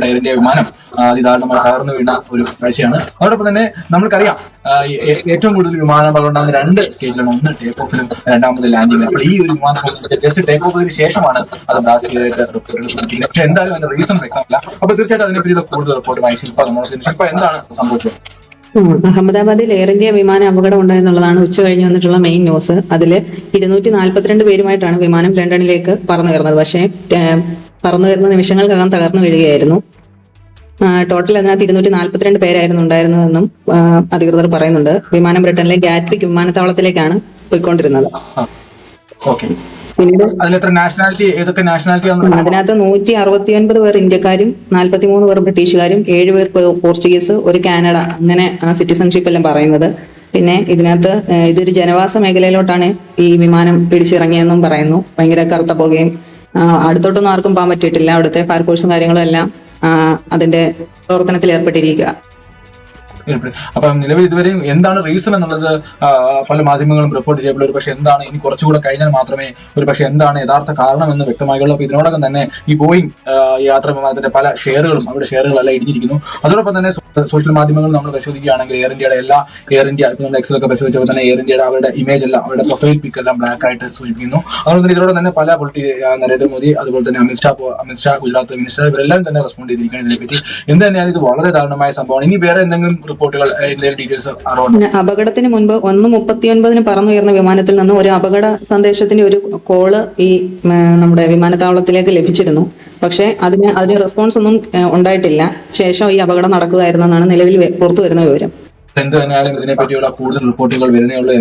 Air India വിമാനം അതിദാരുണമായി തകർന്നു വീണ ഒരു കാഴ്ചയാണ്. അതോടൊപ്പം തന്നെ നമ്മൾക്കറിയാം ഏറ്റവും കൂടുതൽ വിമാനാപകടം ഉണ്ടാകുന്ന 2 സ്റ്റേജിലാണ്. ഒന്ന് ടേക്ക് ഓഫിലും, രണ്ടാമത് ലാൻഡിംഗിലും. അപ്പോൾ ഈ ഒരു വിമാനം ജസ്റ്റ് ടേക്ക് ഓഫിന് ശേഷമാണ് അത് ബ്ലാസ്റ്റ് ചെയ്തിട്ട് റിപ്പോർട്ടുകൾ സൂചിപ്പിക്കുന്നത്. പക്ഷെ എന്തായാലും അതിന്റെ റീസൺ വ്യക്തമല്ല. അപ്പൊ തീർച്ചയായിട്ടും അതിനെപ്പറ്റി കൂടുതൽ റിപ്പോർട്ടുമായി ശില്പ നമ്മളോട്. ശില്പ, എന്താണ് സംഭവിച്ചത്? അഹമ്മദാബാദിൽ എയർ ഇന്ത്യ വിമാന അപകടം ഉണ്ടായെന്നുള്ളതാണ് ഉച്ച കഴിഞ്ഞ് വന്നിട്ടുള്ള മെയിൻ ന്യൂസ്. അതിൽ 242 പേരുമായിട്ടാണ് വിമാനം ലണ്ടനിലേക്ക് പറന്നു കയറുന്നത്. പക്ഷേ പറന്നു കയറുന്ന നിമിഷങ്ങൾക്കകം തകർന്നു വീഴുകയായിരുന്നു. ടോട്ടൽ അതിനകത്ത് 242 പേരായിരുന്നു ഉണ്ടായിരുന്നതെന്നും അധികൃതർ പറയുന്നുണ്ട്. വിമാനം ബ്രിട്ടനിലെ ഗാറ്റ്വിക് വിമാനത്താവളത്തിലേക്കാണ് പോയിക്കൊണ്ടിരുന്നത്. പിന്നീട് അതിനകത്ത് 169 പേർ ഇന്ത്യക്കാരും 43 പേർ ബ്രിട്ടീഷുകാരും 7 പേർ പോർച്ചുഗീസ്, ഒരു കാനഡ, അങ്ങനെ സിറ്റിസൺഷിപ്പ് എല്ലാം പറയുന്നത്. പിന്നെ ഇതിനകത്ത് ഇതൊരു ജനവാസ മേഖലയിലോട്ടാണ് ഈ വിമാനം പിടിച്ചിറങ്ങിയെന്നും പറയുന്നു. ഭയങ്കര കറുത്ത പുകയും, അടുത്തോട്ടൊന്നും ആർക്കും പോകാൻ പറ്റിയിട്ടില്ല. അവിടുത്തെ ഫയർഫോഴ്സും കാര്യങ്ങളും എല്ലാം അതിന്റെ പ്രവർത്തനത്തിൽ ഏർപ്പെട്ടിരിക്കുക. അപ്പം നിലവിൽ ഇതുവരെയും എന്താണ് റീസൺ എന്നുള്ളത് പല മാധ്യമങ്ങളും റിപ്പോർട്ട് ചെയ്യപ്പെടും. ഒരു പക്ഷേ എന്താണ് ഇനി കുറച്ചുകൂടെ കഴിഞ്ഞാൽ മാത്രമേ ഒരു പക്ഷേ എന്താണ് യഥാർത്ഥ കാരണമെന്ന് വ്യക്തമാകുള്ളൂ. അപ്പൊ ഇതിനോടകം തന്നെ ഈ ബോയിങ് യാത്രാ വിമാനത്തിന്റെ പല ഷെയറുകളും അവിടെ ഷെയറുകളെല്ലാം ഇടിഞ്ഞിരിക്കുന്നു. അതോടൊപ്പം തന്നെ സോഷ്യൽ മാധ്യമങ്ങൾ നമ്മൾ പരിശോധിക്കുകയാണെങ്കിൽ എയർ ഇന്ത്യയുടെ എല്ലാ എയർ ഇന്ത്യ ഇപ്പൊ നമ്മൾ എക്സിലൊക്കെ പരിശോധിച്ചപ്പോൾ തന്നെ എയർ ഇന്ത്യയുടെ അവരുടെ ഇമേജ് എല്ലാം, അവരുടെ പ്രൊഫൈൽ പിക്ക് എല്ലാം ബ്ലാക്ക് ആയിട്ട് സൂചിപ്പിക്കുന്നു. അതുകൊണ്ട് തന്നെ ഇതിനോട് തന്നെ പല നരേന്ദ്രമോദി, അതുപോലെ തന്നെ അമിത്ഷാ ഗുജറാത്ത് മിനിസ്റ്റർ, ഇവരെല്ലാം തന്നെ റെസ്പോണ്ട് ചെയ്തിരിക്കുകയാണ് ഇതിനെപ്പറ്റി. എന്ത് തന്നെയാണ് ഇത് വളരെ ദാരുണമായ സംഭവമാണ്. ഇനി വേറെ എന്തെങ്കിലും അപകടത്തിന് മുൻപ് 1:39 പറന്നുയർന്ന വിമാനത്തിൽ നിന്ന് ഒരു അപകട സന്ദേശത്തിന്റെ ഒരു കോള് ഈ നമ്മുടെ വിമാനത്താവളത്തിലേക്ക് ലഭിച്ചിരുന്നു. പക്ഷെ അതിന് റെസ്പോൺസ് ഒന്നും ഉണ്ടായിട്ടില്ല. ശേഷം ഈ അപകടം നടക്കുകയായിരുന്നെന്നാണ് നിലവിൽ പുറത്തു വരുന്ന വിവരം. എന്ത് തന്നെയാലും ഇതിനെപ്പറ്റിയുള്ള കൂടുതൽ റിപ്പോർട്ടുകൾ വരുന്നേ ഉള്ളൂ.